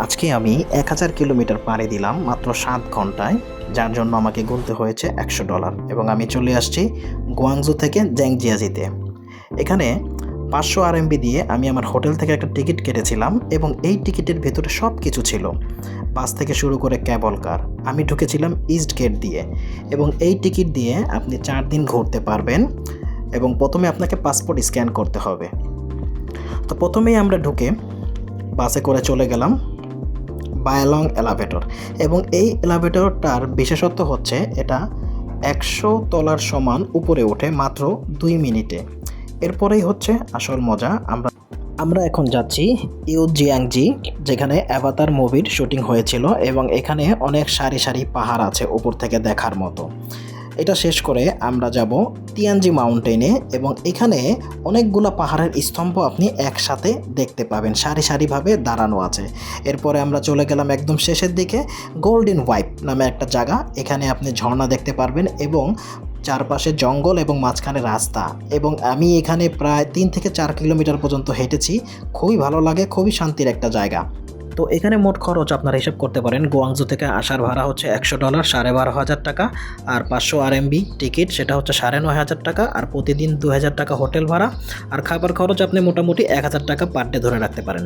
আজকে আমি ১০০০ কিলোমিটার পাড়ি দিলাম মাত্র ৭ ঘন্টায়, যার জন্য আমাকে গুনতে হয়েছে $১০০ এবং আমি চলে আসছি গুয়াংজু থেকে জ্যাংজিয়াজিতে। এখানে ৫০০ RMB দিয়ে আমি আমার হোটেল থেকে একটা টিকিট কেটেছিলাম এবং এই টিকিটের ভেতরে সব কিছু ছিল, বাস থেকে শুরু করে ক্যাবল কার। আমি ঢুকেছিলাম ইস্ট গেট দিয়ে এবং এই টিকিট দিয়ে আপনি ৪ দিন ঘুরতে পারবেন এবং প্রথমে আপনাকে পাসপোর্ট স্ক্যান করতে হবে। তো প্রথমেই আমরা ঢুকে বাসে করে চলে গেলাম বায়ালং এলাভেটর এবং এই এলাভেটরটার বিশেষত্ব হচ্ছে এটা ১০০ তলার সমান উপরে ওঠে মাত্র ২ মিনিটে। এরপরেই হচ্ছে আসল মজা। আমরা এখন যাচ্ছি ইউজিয়াংজি, যেখানে অ্যাভাতার মুভির শুটিং হয়েছিল এবং এখানে অনেক সারি সারি পাহাড় আছে উপর থেকে দেখার মতো। এটা শেষ করে আমরা যাব তিয়ানজি মাউন্টেনে এবং এখানে অনেকগুলো পাহাড়ের স্তম্ভ আপনি একসাথে দেখতে পাবেন, সারি সারিভাবে দাঁড়ানো আছে। এরপরে আমরা চলে গেলাম একদম শেষের দিকে গোল্ডেন ওয়াইপ নামে একটা জায়গা। এখানে আপনি ঝর্ণা দেখতে পারবেন এবং চারপাশে জঙ্গল এবং মাঝখানে রাস্তা, এবং আমি এখানে প্রায় ৩ থেকে ৪ কিলোমিটার পর্যন্ত হেঁটেছি। খুবই ভালো লাগে, খুবই শান্তির একটা জায়গা। তো এখানে মোট খরচ আপনারা হিসাব করতে পারেন, গুয়াংজু থেকে আসার ভাড়া হচ্ছে $১০০, ১২,৫০০ টাকা, আর ৫০০ RMB টিকিট, সেটা হচ্ছে ৯,৫০০ টাকা, আর প্রতিদিন ২,০০০ টাকা হোটেল ভাড়া, আর খাবার খরচ আপনি মোটামুটি ১,০০০ টাকা পার ডে ধরে রাখতে পারেন।